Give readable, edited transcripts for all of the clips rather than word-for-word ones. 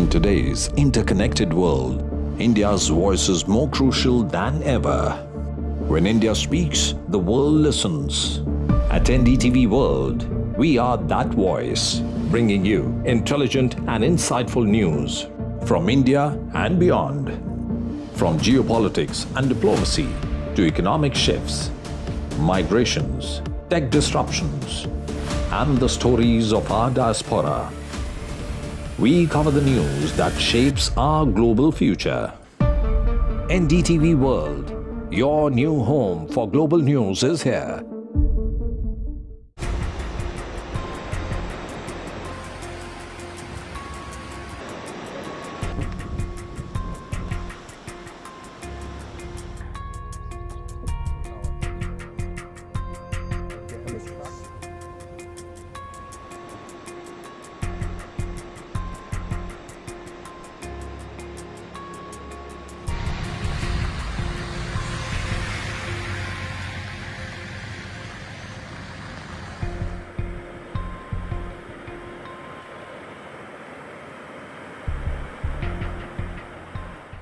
In today's interconnected world, India's voice is more crucial than ever. When India speaks, the world listens. At NDTV World, we are that voice, bringing you intelligent and insightful news from India and beyond. From geopolitics and diplomacy to economic shifts, migrations, tech disruptions, and the stories of our diaspora. We cover the news that shapes our global future. NDTV World, your new home for global news, is here.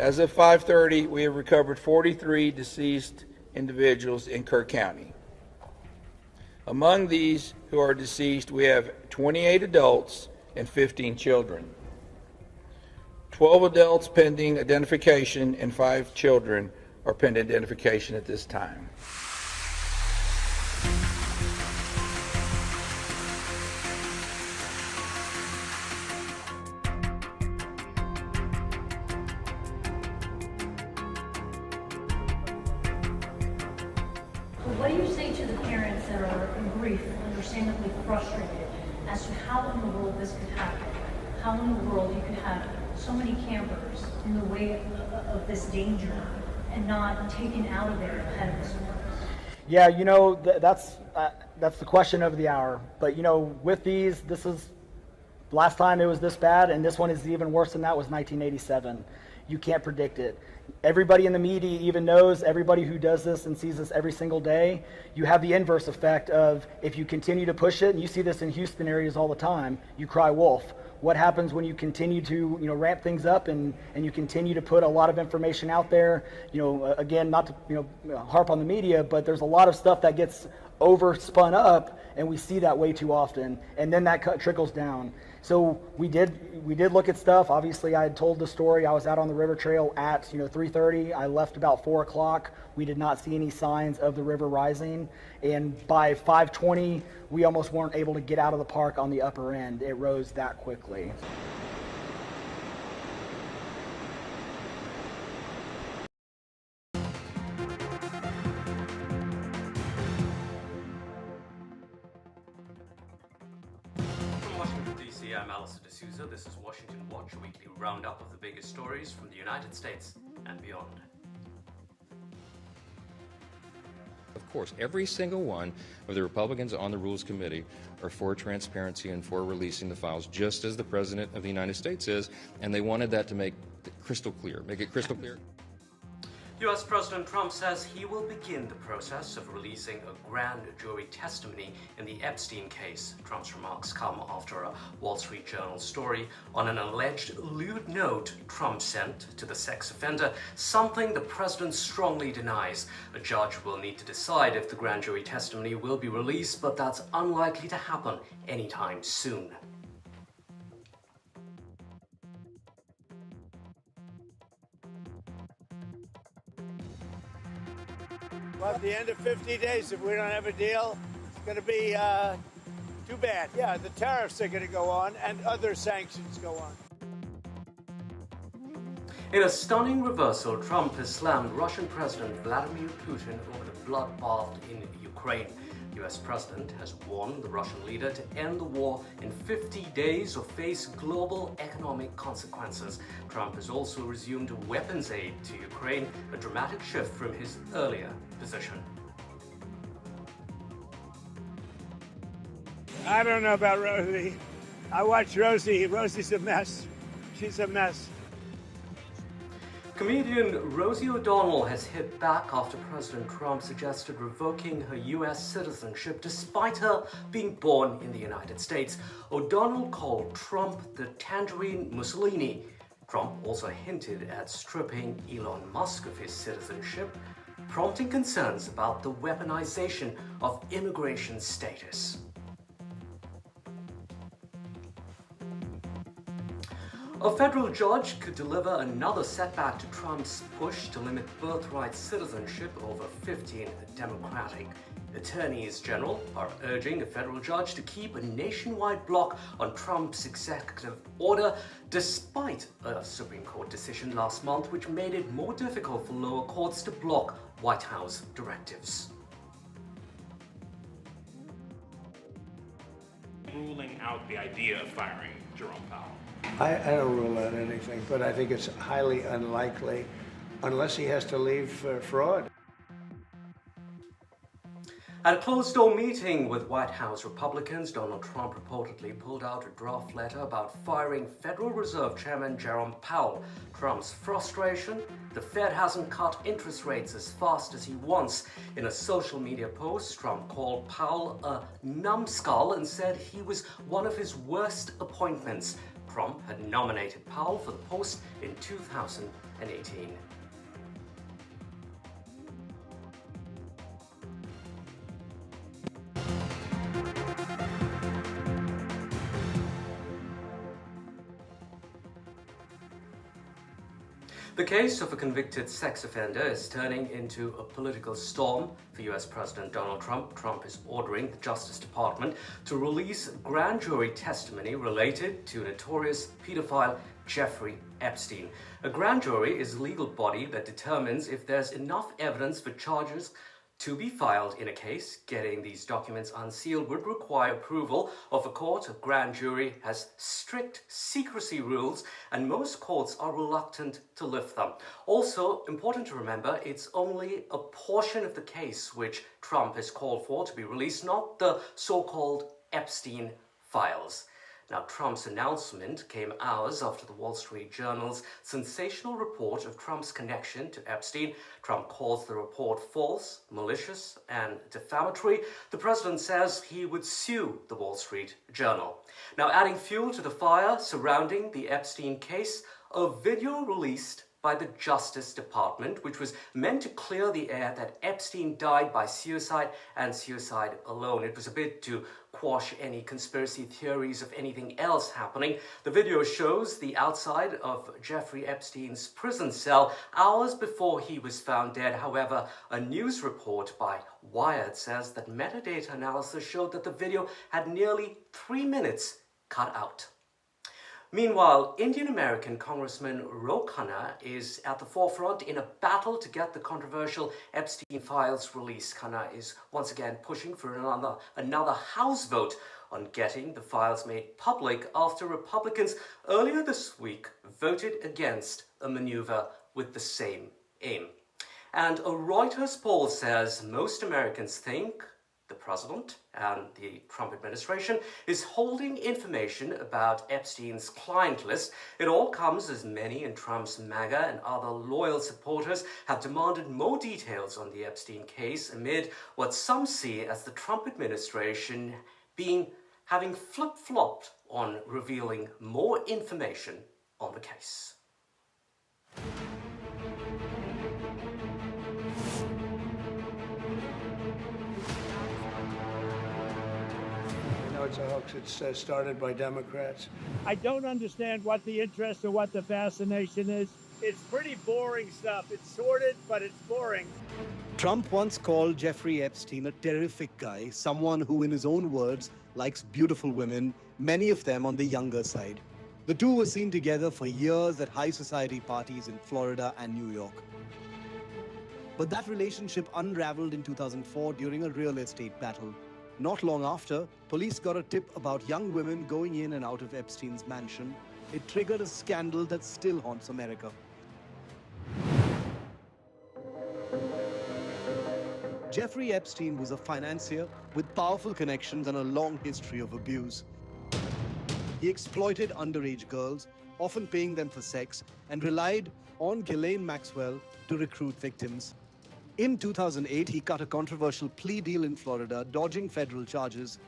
As of 5:30, we have recovered 43 deceased individuals in Kirk County. Among these who are deceased, we have 28 adults and 15 children. 12 adults pending identification and 5 children are pending identification at this time. What do you say to the parents that are in grief, understandably frustrated, as to how in the world this could happen? How in the world you could have so many campers in the way of this danger and not taken out of there ahead of this war? Yeah, you know, that's the question of the hour. But, you know, with these, this is, last time it was this bad, and this one is even worse than that, was 1987. You can't predict it. Everybody in the media even knows, everybody who does this and sees this every single day, you have the inverse effect of, if you continue to push it, and you see this in Houston areas all the time, you cry wolf. What happens when you continue to, ramp things up and you continue to put a lot of information out there? Again, not to, harp on the media, but there's a lot of stuff that gets overspun up, and we see that way too often, and then that trickles down. So we did look at stuff. Obviously, I had told the story. I was out on the river trail at 3:30. I left about 4 o'clock. We did not see any signs of the river rising, and by 5:20, we almost weren't able to get out of the park on the upper end. It rose that quickly. I'm Allister. This is Washington Watch, a weekly roundup of the biggest stories from the United States and beyond. Of course, every single one of the Republicans on the Rules Committee are for transparency and for releasing the files, just as the President of the United States is, and they wanted that to make it crystal clear. U.S. President Trump says he will begin the process of releasing a grand jury testimony in the Epstein case. Trump's remarks come after a Wall Street Journal story on an alleged lewd note Trump sent to the sex offender, something the president strongly denies. A judge will need to decide if the grand jury testimony will be released, but that's unlikely to happen anytime soon. Well, at the end of 50 days, if we don't have a deal, it's going to be too bad. Yeah, the tariffs are going to go on and other sanctions go on. In a stunning reversal, Trump has slammed Russian President Vladimir Putin over the bloodbath in Ukraine. The US president has warned the Russian leader to end the war in 50 days or face global economic consequences. Trump has also resumed weapons aid to Ukraine, a dramatic shift from his earlier position. I don't know about Rosie. I watch Rosie. Rosie's a mess. She's a mess. Comedian Rosie O'Donnell has hit back after President Trump suggested revoking her U.S. citizenship despite her being born in the United States. O'Donnell called Trump the Tangerine Mussolini. Trump also hinted at stripping Elon Musk of his citizenship, prompting concerns about the weaponization of immigration status. A federal judge could deliver another setback to Trump's push to limit birthright citizenship over 15 Democratic attorneys general are urging a federal judge to keep a nationwide block on Trump's executive order, despite a Supreme Court decision last month which made it more difficult for lower courts to block White House directives. Ruling out the idea of firing Jerome Powell. I don't rule out anything, but I think it's highly unlikely unless he has to leave for fraud. At a closed-door meeting with White House Republicans, Donald Trump reportedly pulled out a draft letter about firing Federal Reserve Chairman Jerome Powell. Trump's frustration: the Fed hasn't cut interest rates as fast as he wants. In a social media post, Trump called Powell a numbskull and said he was one of his worst appointments. Trump had nominated Powell for the post in 2018. The case of a convicted sex offender is turning into a political storm for US President Donald Trump. Trump is ordering the Justice Department to release grand jury testimony related to notorious pedophile Jeffrey Epstein. A grand jury is a legal body that determines if there's enough evidence for charges to be filed in a case. Getting these documents unsealed would require approval of a court. A grand jury has strict secrecy rules, and most courts are reluctant to lift them. Also, important to remember, it's only a portion of the case which Trump has called for to be released, not the so-called Epstein files. Now, Trump's announcement came hours after the Wall Street Journal's sensational report of Trump's connection to Epstein. Trump calls the report false, malicious, and defamatory. The president says he would sue the Wall Street Journal. Now, adding fuel to the fire surrounding the Epstein case, a video released by the Justice Department, which was meant to clear the air that Epstein died by suicide and suicide alone. It was a bit to quash any conspiracy theories of anything else happening. The video shows the outside of Jeffrey Epstein's prison cell hours before he was found dead. However, a news report by Wired says that metadata analysis showed that the video had nearly 3 minutes cut out. Meanwhile, Indian-American Congressman Ro Khanna is at the forefront in a battle to get the controversial Epstein files released. Khanna is once again pushing for another House vote on getting the files made public after Republicans earlier this week voted against a maneuver with the same aim. And a Reuters poll says most Americans think the president and the Trump administration is holding information about Epstein's client list. It all comes as many in Trump's MAGA and other loyal supporters have demanded more details on the Epstein case amid what some see as the Trump administration having flip-flopped on revealing more information on the case. It's a hoax. It's started by Democrats. I don't understand what the interest or what the fascination is. It's pretty boring stuff. It's sordid, but it's boring. Trump once called Jeffrey Epstein a terrific guy, someone who, in his own words, likes beautiful women, many of them on the younger side. The two were seen together for years at high society parties in Florida and New York. But that relationship unraveled in 2004 during a real estate battle. Not long after, police got a tip about young women going in and out of Epstein's mansion. It triggered a scandal that still haunts America. Jeffrey Epstein was a financier with powerful connections and a long history of abuse. He exploited underage girls, often paying them for sex, and relied on Ghislaine Maxwell to recruit victims. In 2008, he cut a controversial plea deal in Florida, dodging federal charges.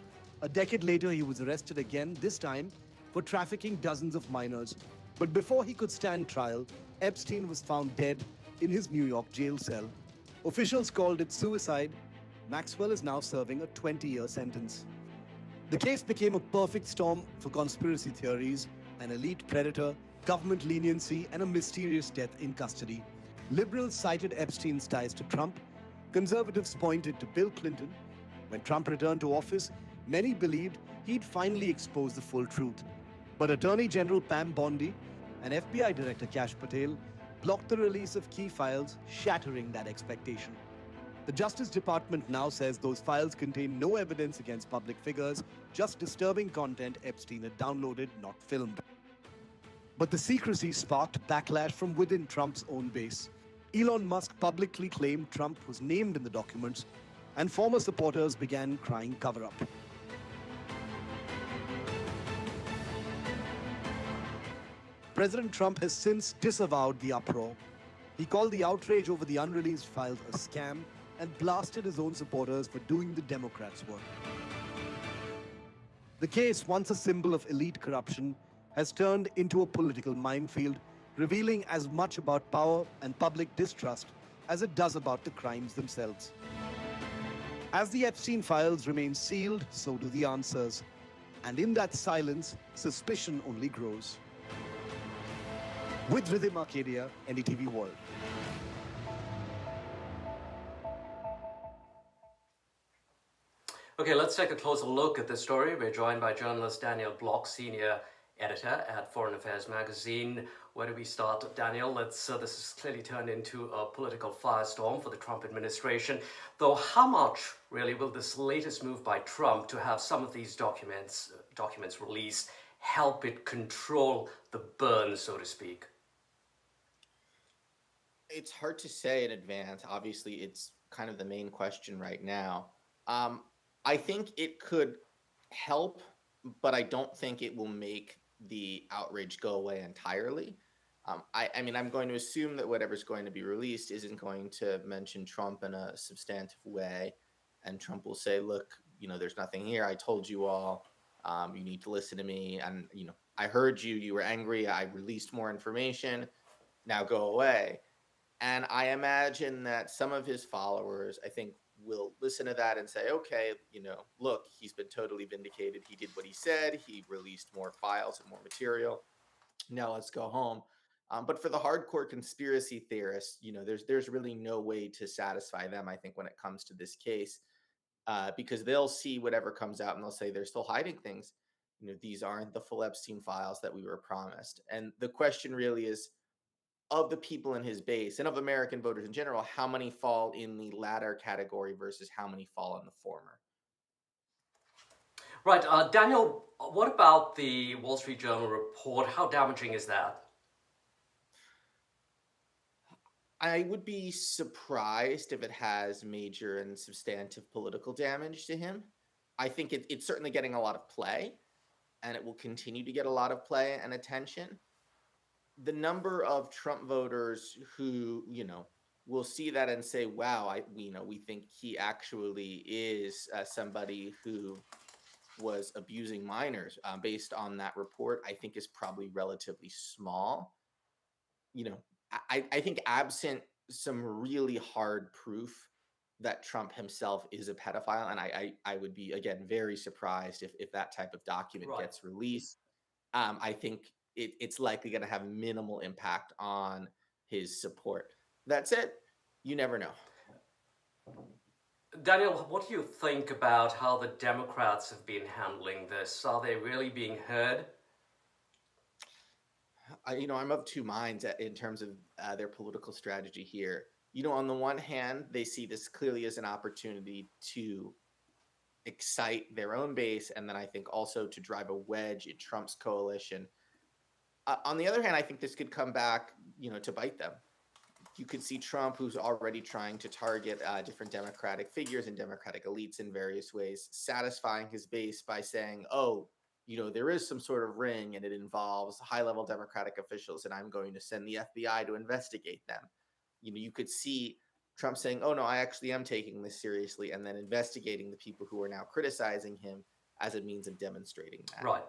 A decade later, he was arrested again, this time for trafficking dozens of minors. But before he could stand trial, Epstein was found dead in his New York jail cell. Officials called it suicide. Maxwell is now serving a 20-year sentence. The case became a perfect storm for conspiracy theories, an elite predator, government leniency, and a mysterious death in custody. Liberals cited Epstein's ties to Trump. Conservatives pointed to Bill Clinton. When Trump returned to office, many believed he'd finally expose the full truth. But Attorney General Pam Bondi and FBI Director Kash Patel blocked the release of key files, shattering that expectation. The Justice Department now says those files contain no evidence against public figures, just disturbing content Epstein had downloaded, not filmed. But the secrecy sparked backlash from within Trump's own base. Elon Musk publicly claimed Trump was named in the documents, and former supporters began crying cover-up. President Trump has since disavowed the uproar. He called the outrage over the unreleased files a scam and blasted his own supporters for doing the Democrats' work. The case, once a symbol of elite corruption, has turned into a political minefield, revealing as much about power and public distrust as it does about the crimes themselves. As the Epstein files remain sealed, so do the answers. And in that silence, suspicion only grows. With Rhythm Arcadia, NDTV World. Okay, let's take a closer look at this story. We're joined by journalist Daniel Block, senior editor at Foreign Affairs magazine. Where do we start, Daniel? This has clearly turned into a political firestorm for the Trump administration. Though how much, really, will this latest move by Trump to have some of these documents released help it control the burn, so to speak? It's hard to say in advance. Obviously, it's kind of the main question right now. I think it could help, but I don't think it will make the outrage go away entirely. I mean, I'm going to assume that whatever's going to be released isn't going to mention Trump in a substantive way. And Trump will say, look, there's nothing here. I told you all, you need to listen to me. And, I heard you, you were angry. I released more information. Now go away. And I imagine that some of his followers, I think, will listen to that and say, okay, look, he's been totally vindicated. He did what he said. He released more files and more material. Now let's go home. But for the hardcore conspiracy theorists, there's really no way to satisfy them, I think, when it comes to this case, because they'll see whatever comes out and they'll say they're still hiding things. These aren't the full Epstein files that we were promised. And the question really is, of the people in his base and of American voters in general, how many fall in the latter category versus how many fall in the former? Right. Daniel, what about the Wall Street Journal report? How damaging is that? I would be surprised if it has major and substantive political damage to him. I think it's certainly getting a lot of play, and it will continue to get a lot of play and attention. The number of Trump voters who, will see that and say, wow, we think he actually is somebody who was abusing minors based on that report, I think is probably relatively small. I think absent some really hard proof that Trump himself is a pedophile, and I would be, again, very surprised if that type of document gets released. I think it's likely going to have minimal impact on his support. That's it. You never know. Daniel, what do you think about how the Democrats have been handling this? Are they really being heard? I'm of two minds in terms of their political strategy here. On the one hand, they see this clearly as an opportunity to excite their own base, and then I think also to drive a wedge in Trump's coalition. On the other hand, I think this could come back, to bite them. You could see Trump, who's already trying to target different Democratic figures and Democratic elites in various ways, satisfying his base by saying, oh, there is some sort of ring and it involves high-level Democratic officials, and I'm going to send the FBI to investigate them. You could see Trump saying, oh, no, I actually am taking this seriously, and then investigating the people who are now criticizing him as a means of demonstrating that. Right.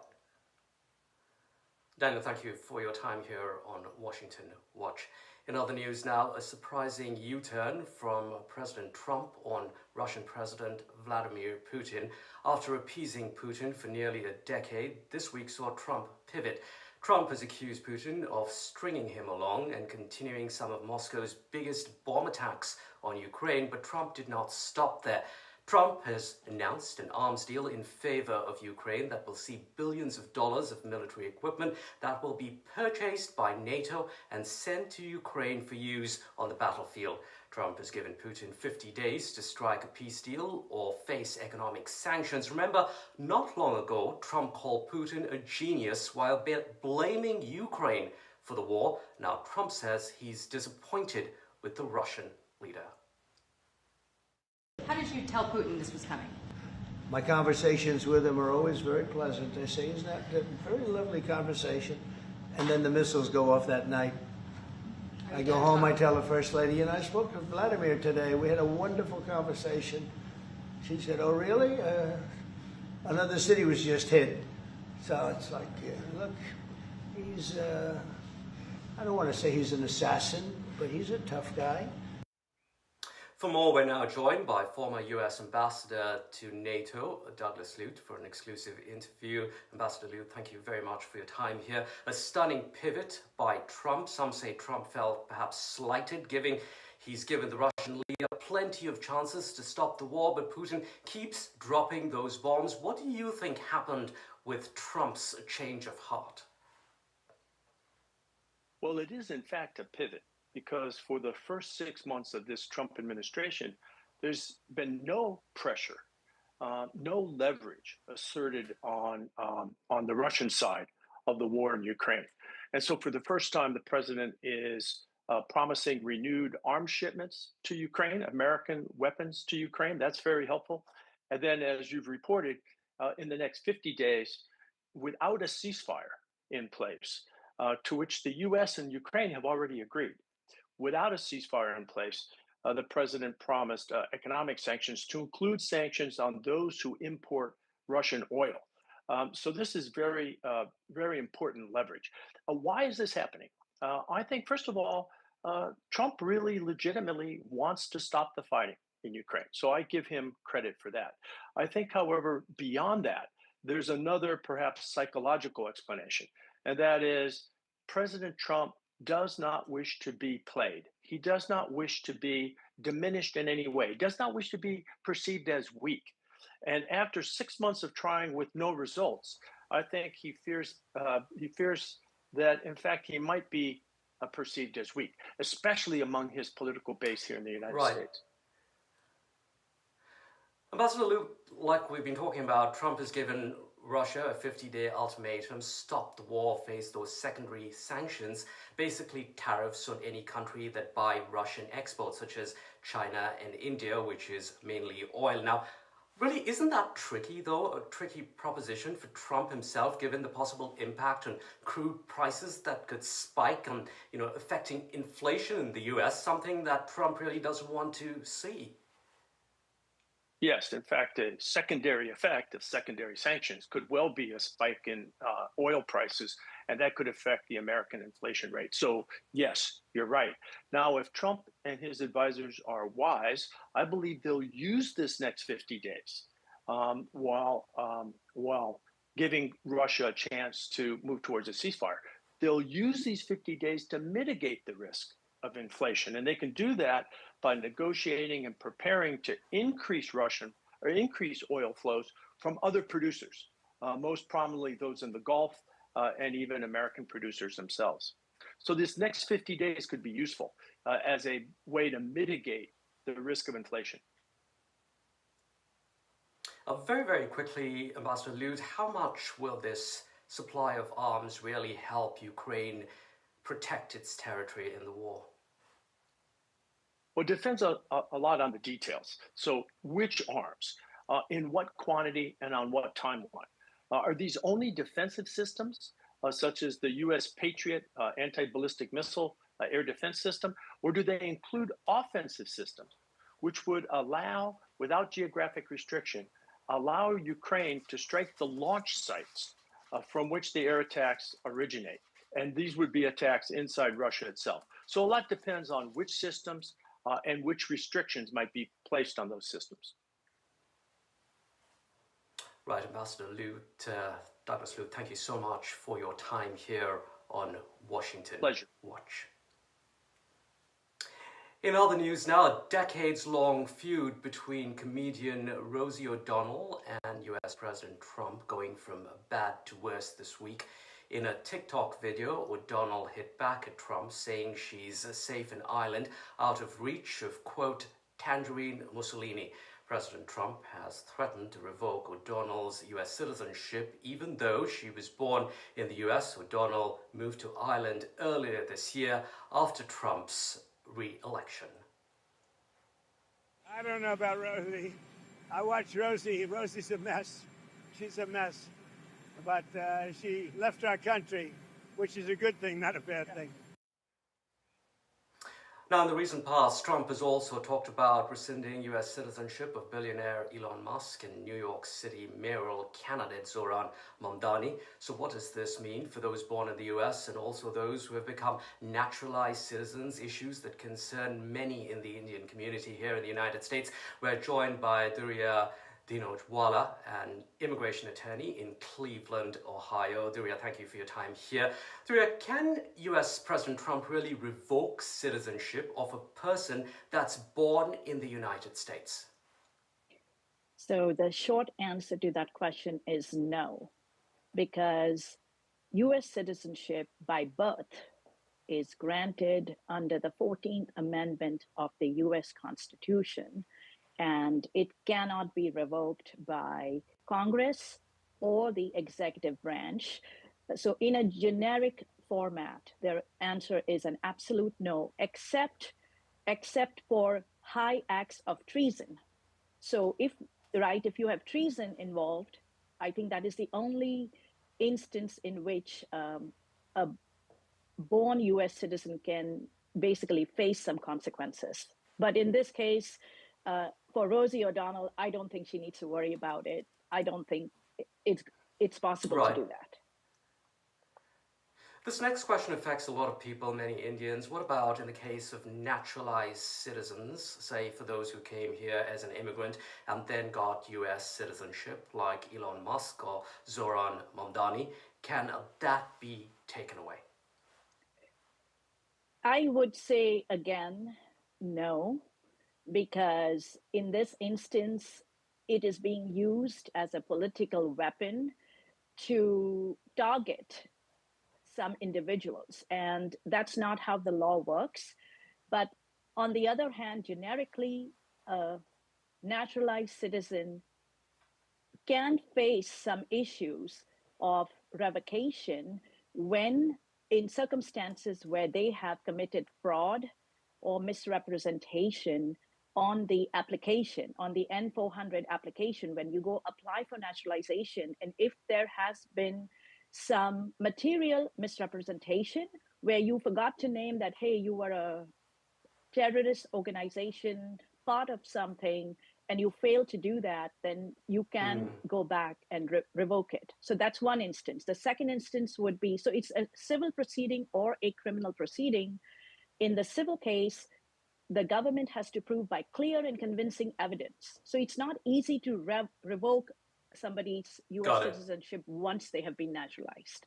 Daniel, thank you for your time here on Washington Watch. In other news now, a surprising U-turn from President Trump on Russian President Vladimir Putin. After appeasing Putin for nearly a decade, this week saw Trump pivot. Trump has accused Putin of stringing him along and continuing some of Moscow's biggest bomb attacks on Ukraine, but Trump did not stop there. Trump has announced an arms deal in favor of Ukraine that will see billions of dollars of military equipment that will be purchased by NATO and sent to Ukraine for use on the battlefield. Trump has given Putin 50 days to strike a peace deal or face economic sanctions. Remember, not long ago, Trump called Putin a genius while blaming Ukraine for the war. Now, Trump says he's disappointed with the Russian leader. How did you tell Putin this was coming? My conversations with him are always very pleasant. I say, isn't that a very lovely conversation? And then the missiles go off that night. I go home, I tell the First Lady, and I spoke to Vladimir today. We had a wonderful conversation. She said, oh, really? Another city was just hit. So it's like, look, he's, I don't want to say he's an assassin, but he's a tough guy. For more, we're now joined by former US Ambassador to NATO, Douglas Lute, for an exclusive interview. Ambassador Lute, thank you very much for your time here. A stunning pivot by Trump. Some say Trump felt perhaps slighted, he's given the Russian leader plenty of chances to stop the war, but Putin keeps dropping those bombs. What do you think happened with Trump's change of heart? Well, it is in fact a pivot, because for the first 6 months of this Trump administration, there's been no pressure, no leverage asserted on the Russian side of the war in Ukraine. And so for the first time, the president is promising renewed arms shipments to Ukraine, American weapons to Ukraine. That's very helpful. And then, as you've reported, in the next 50 days, without a ceasefire in place, to which the US and Ukraine have already agreed. Without a ceasefire in place, the president promised economic sanctions to include sanctions on those who import Russian oil. So this is very, very important leverage. Why is this happening? I think, first of all, Trump really legitimately wants to stop the fighting in Ukraine. So I give him credit for that. I think, however, beyond that, there's another perhaps psychological explanation, and that is President Trump does not wish to be played. He does not wish to be diminished in any way. He does not wish to be perceived as weak. And after 6 months of trying with no results, I think he fears that, in fact, he might be perceived as weak, especially among his political base here in the United States. Ambassador Luke, like we've been talking about, Trump has given Russia a 50-day ultimatum, stop the war, face those secondary sanctions, basically tariffs on any country that buy Russian exports, such as China and India, which is mainly oil. Now, really, isn't that tricky, though, a tricky proposition for Trump himself, given the possible impact on crude prices that could spike and, affecting inflation in the U.S., something that Trump really doesn't want to see? Yes, in fact, a secondary effect of secondary sanctions could well be a spike in oil prices, and that could affect the American inflation rate. So, yes, you're right. Now, if Trump and his advisors are wise, I believe they'll use this next 50 days while giving Russia a chance to move towards a ceasefire. They'll use these 50 days to mitigate the risk of inflation, and they can do that by negotiating and preparing to increase oil flows from other producers, most prominently those in the Gulf and even American producers themselves. So this next 50 days could be useful as a way to mitigate the risk of inflation. Very, very quickly, Ambassador Lute, how much will this supply of arms really help Ukraine protect its territory in the war? Well, it depends a lot on the details. So which arms, in what quantity, and on what timeline? Are these only defensive systems, such as the U.S. Patriot anti-ballistic missile air defense system, or do they include offensive systems, which would allow, without geographic restriction, allow Ukraine to strike the launch sites from which the air attacks originate? And these would be attacks inside Russia itself. So a lot depends on which systems and which restrictions might be placed on those systems. Right, Ambassador Douglas Lute, thank you so much for your time here on Washington Watch. In other news now, a decades-long feud between comedian Rosie O'Donnell and US President Trump going from bad to worse this week. In a TikTok video, O'Donnell hit back at Trump, saying she's safe in Ireland, out of reach of, quote, Tangerine Mussolini. President Trump has threatened to revoke O'Donnell's US citizenship, even though she was born in the US. O'Donnell moved to Ireland earlier this year after Trump's re-election. I don't know about Rosie. I watch Rosie. Rosie's a mess. She's a mess. But she left our country, which is a good thing, not a bad thing. Now, in the recent past, Trump has also talked about rescinding U.S. citizenship of billionaire Elon Musk and New York City mayoral candidate Zoran Mamdani. So what does this mean for those born in the U.S. and also those who have become naturalized citizens, issues that concern many in the Indian community here in the United States? We're joined by Durya Dinojwala, an immigration attorney in Cleveland, Ohio. Durya, thank you for your time here. Durya, can US President Trump really revoke citizenship of a person that's born in the United States? So the short answer to that question is no, because US citizenship by birth is granted under the 14th Amendment of the US Constitution, and it cannot be revoked by Congress or the executive branch. So in a generic format, their answer is an absolute no, except for high acts of treason. So if you have treason involved, I think that is the only instance in which a born US citizen can basically face some consequences. But in this case, for Rosie O'Donnell, I don't think she needs to worry about it. I don't think it's possible to do that. This next question affects a lot of people, many Indians. What about in the case of naturalized citizens, say for those who came here as an immigrant and then got US citizenship, like Elon Musk or Zoran Mamdani? Can that be taken away? I would say again, no, because in this instance, it is being used as a political weapon to target some individuals, and that's not how the law works. But on the other hand, generically, a naturalized citizen can face some issues of revocation when in circumstances where they have committed fraud or misrepresentation on the application, on the N-400 application, when you go apply for naturalization, and if there has been some material misrepresentation where you forgot to name that, hey, you were a terrorist organization, part of something, and you fail to do that, then you can go back and revoke it. So that's one instance. The second instance would be, so it's a civil proceeding or a criminal proceeding. In the civil case, the government has to prove by clear and convincing evidence. So it's not easy to revoke somebody's US citizenship once they have been naturalized.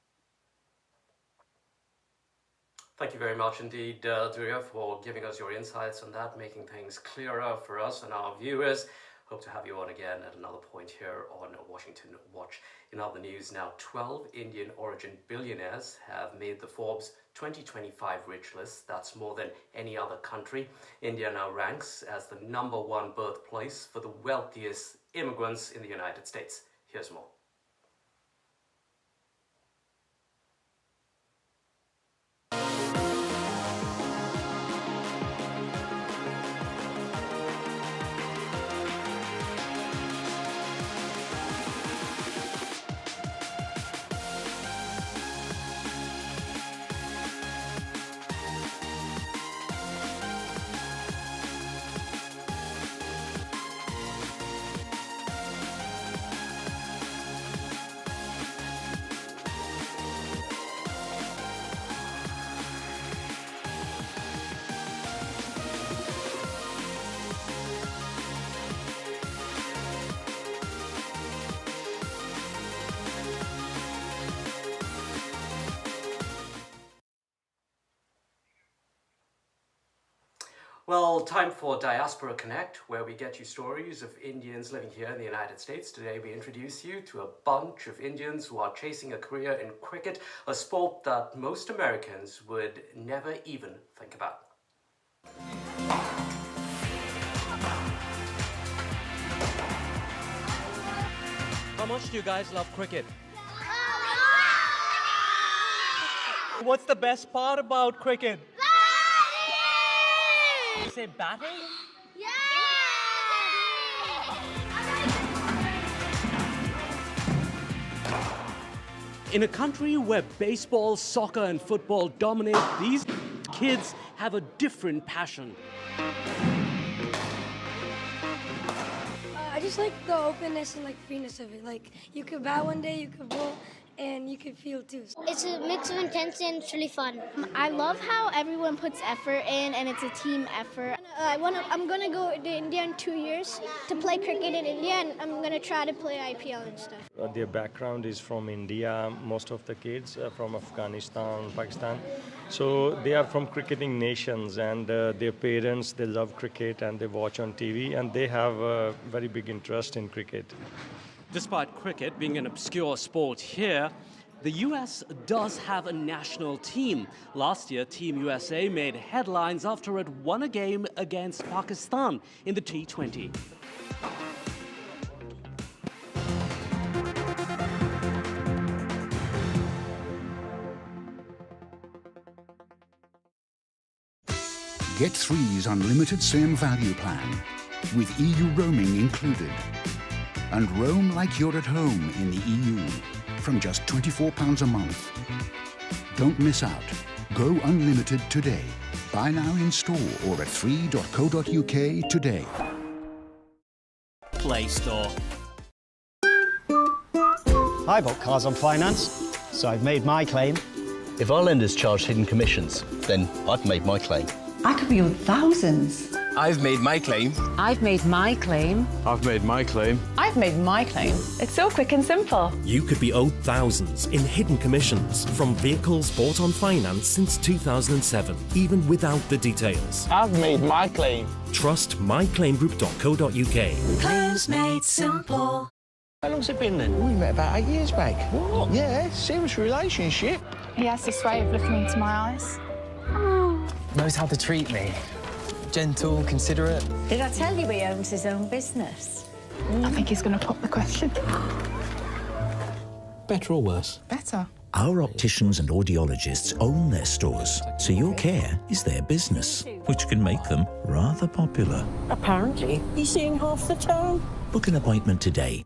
Thank you very much indeed, Durya, for giving us your insights on that, making things clearer for us and our viewers. Hope to have you on again at another point here on Washington Watch. In other news now, 12 Indian origin billionaires have made the Forbes 2025 rich list. That's more than any other country. India now ranks as the #1 birthplace for the wealthiest immigrants in the United States. Here's more. Well, time for Diaspora Connect, where we get you stories of Indians living here in the United States. Today we introduce you to a bunch of Indians who are chasing a career in cricket, a sport that most Americans would never even think about. How much do you guys love cricket? What's the best part about cricket? You say batting? Yeah! In a country where baseball, soccer, and football dominate, these kids have a different passion. I just like the openness and like freeness of it. Like you could bat one day, you could bowl, and you could field too. It's a mix of intense and it's really fun. I love how everyone puts effort in and it's a team effort. I'm going to go to India in 2 years to play cricket in India, and I'm going to try to play IPL and stuff. Their background is from India, most of the kids are from Afghanistan, Pakistan. So they are from cricketing nations, and their parents, they love cricket and they watch on TV, and they have a very big interest in cricket. Despite cricket being an obscure sport here, the US does have a national team. Last year, Team USA made headlines after it won a game against Pakistan in the T20. Get 3's unlimited same value plan with EU roaming included. And roam like you're at home in the EU from just £24 a month. Don't miss out. Go unlimited today. Buy now in store or at 3.co.uk today. Play Store. I bought cars on finance, so I've made my claim. If our lenders charge hidden commissions, then I've made my claim. I could be owed thousands. I've made my claim. I've made my claim. I've made my claim. I've made my claim. It's so quick and simple. You could be owed thousands in hidden commissions from vehicles bought on finance since 2007, even without the details. I've made my claim. Trust myclaimgroup.co.uk. Claims made simple. How long's it been then? We met about 8 years back. What? Yeah, serious relationship. He has this way of looking into my eyes. Knows how to treat me. Gentle, considerate. Did I tell you he owns his own business? I think he's going to pop the question. Better or worse? Better. Our opticians and audiologists own their stores, so your care is their business, which can make them rather popular. Apparently. He's seeing half the town. Book an appointment today.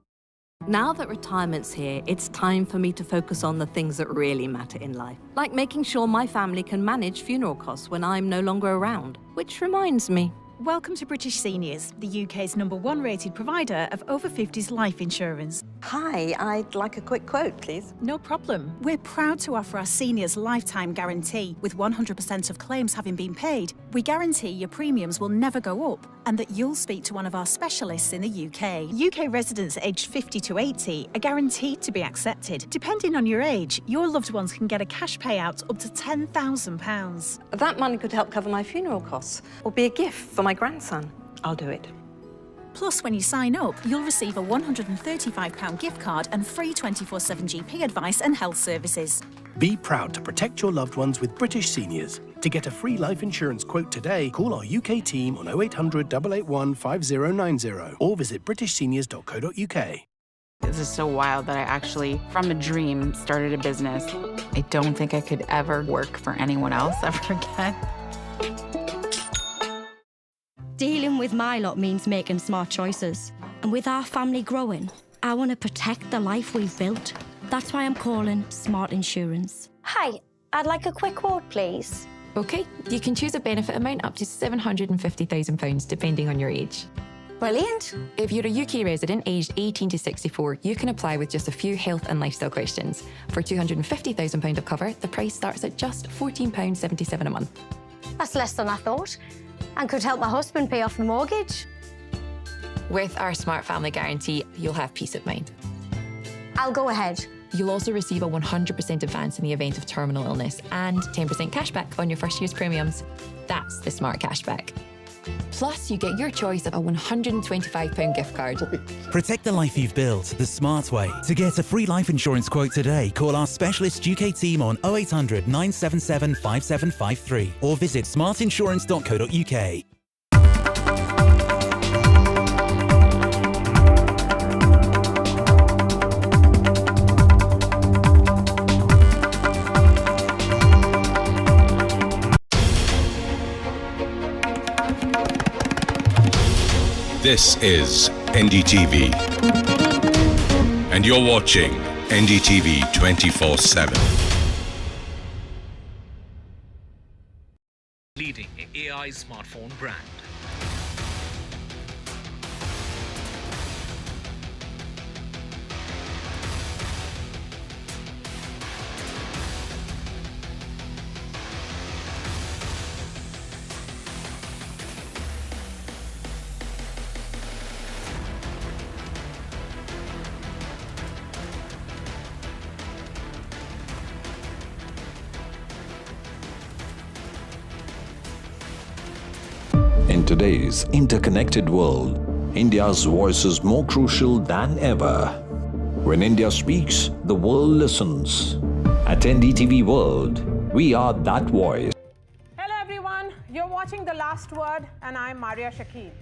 Now that retirement's here, it's time for me to focus on the things that really matter in life, like making sure my family can manage funeral costs when I'm no longer around. Which reminds me, Welcome to British Seniors, the UK's #1 rated provider of over 50s life insurance. hi, I'd like a quick quote, please. No problem. We're proud to offer our seniors lifetime guarantee. With 100% of claims having been paid, we guarantee your premiums will never go up and that you'll speak to one of our specialists in the UK. UK residents aged 50 to 80 are guaranteed to be accepted. Depending on your age, your loved ones can get a cash payout up to £10,000. That money could help cover my funeral costs or be a gift for my grandson. I'll do it. Plus, when you sign up, you'll receive a £135 gift card and free 24/7 GP advice and health services. Be proud to protect your loved ones with British Seniors. To get a free life insurance quote today, call our UK team on 0800 881 5090 or visit britishseniors.co.uk. This is so wild that I actually, from a dream, started a business. I don't think I could ever work for anyone else ever again. Dealing with my lot means making smart choices. And with our family growing, I want to protect the life we've built. That's why I'm calling Smart Insurance. Hi, I'd like a quick quote, please. OK, you can choose a benefit amount up to £750,000 depending on your age. Brilliant. If you're a UK resident aged 18 to 64, you can apply with just a few health and lifestyle questions. For £250,000 of cover, the price starts at just £14.77 a month. That's less than I thought, and could help my husband pay off the mortgage. With our Smart Family Guarantee, you'll have peace of mind. I'll go ahead. You'll also receive a 100% advance in the event of terminal illness and 10% cashback on your first year's premiums. That's the Smart Cashback. Plus, you get your choice of a £125 gift card. Protect the life you've built the smart way. To get a free life insurance quote today, call our specialist UK team on 0800 977 5753 or visit smartinsurance.co.uk. This is NDTV, and you're watching NDTV 24/7. Leading AI smartphone brand. In today's interconnected world, India's voice is more crucial than ever. When India speaks, the world listens. At NDTV World, we are that voice. Hello everyone, you're watching The Last Word and I'm Maria Shakil.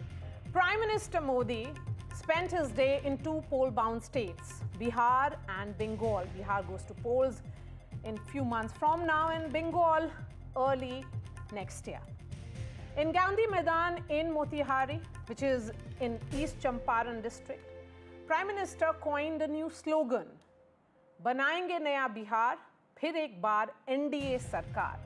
Prime Minister Modi spent his day in two poll-bound states, Bihar and Bengal. Bihar goes to polls in few months from now and Bengal early next year. In Gandhi Maidan in Motihari, which is in East Champaran district, Prime Minister coined a new slogan, Banayenge Naya Bihar, Phir Ek Baar NDA Sarkar.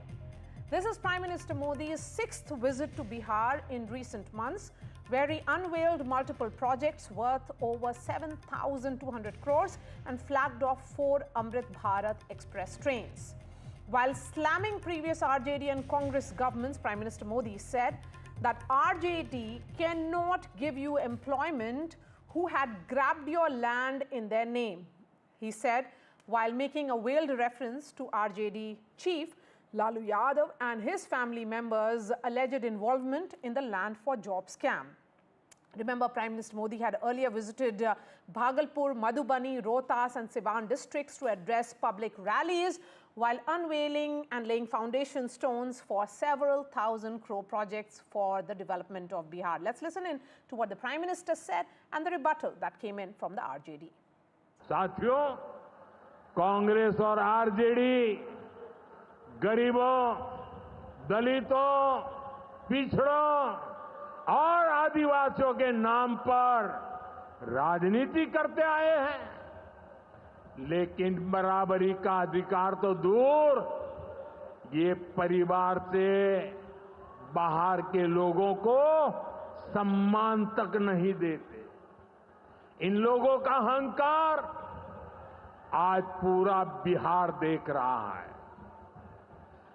This is Prime Minister Modi's sixth visit to Bihar in recent months, where he unveiled multiple projects worth over 7,200 crores and flagged off 4 Amrit Bharat Express trains. While slamming previous RJD and Congress governments, Prime Minister Modi said that RJD cannot give you employment who had grabbed your land in their name. He said, while making a veiled reference to RJD chief Lalu Yadav and his family members' alleged involvement in the land for job scam. Remember, Prime Minister Modi had earlier visited Bhagalpur, Madhubani, Rohtas and Siwan districts to address public rallies while unveiling and laying foundation stones for several thousand crore projects for the development of Bihar. Let's listen in to what the Prime Minister said and the rebuttal that came in from the RJD. साथियों, कांग्रेस और RJD गरीबों, दलितों, पिछड़ों और आदिवासियों के नाम पर राजनीति करते आए हैं, लेकिन बराबरी का अधिकार तो दूर, ये परिवार से बाहर के लोगों को सम्मान तक नहीं देते। इन लोगों का अहंकार आज पूरा बिहार देख रहा है।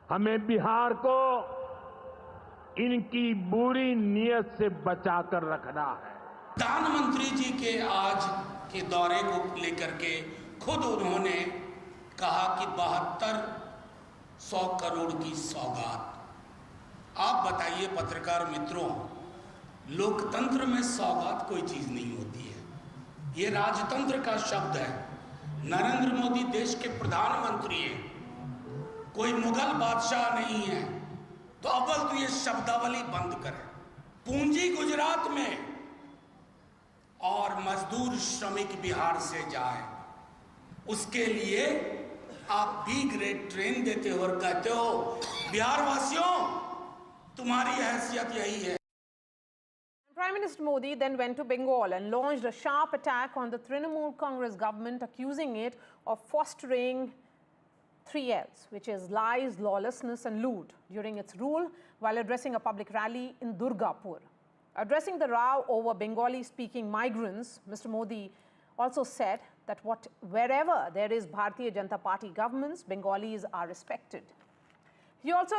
हमें बिहार को इनकी बुरी नीयत से बचाकर रखना है। प्रधानमंत्री जी के आज के दौरे को लेकर के खुद उन्होंने कहा कि 7200 करोड़ की सौगात। आप बताइए पत्रकार मित्रों, लोकतंत्र में सौगात कोई चीज नहीं होती है, ये राजतंत्र का शब्द है। नरेंद्र मोदी देश के प्रधानमंत्री हैं, कोई मुगल बादशाह नहीं है, तो अव्वल तो ये शब्दावली बंद करें। पूंजी गुजरात में और मजदूर श्रमिक बिहार से जाए, उसके लिए आप बी ग्रेड ट्रेन देते हो और कहते हो बिहार वासियों तुम्हारी हैसियत यही है। Prime Minister Modi then went to Bengal and launched a sharp attack on the Trinamool Congress government, accusing it of fostering 3Ls, which is lies, lawlessness and loot, during its rule while addressing a public rally in Durgapur. Addressing the row over Bengali-speaking migrants, Mr. Modi also said that wherever there is Bharatiya Janata Party governments, Bengalis are respected. He also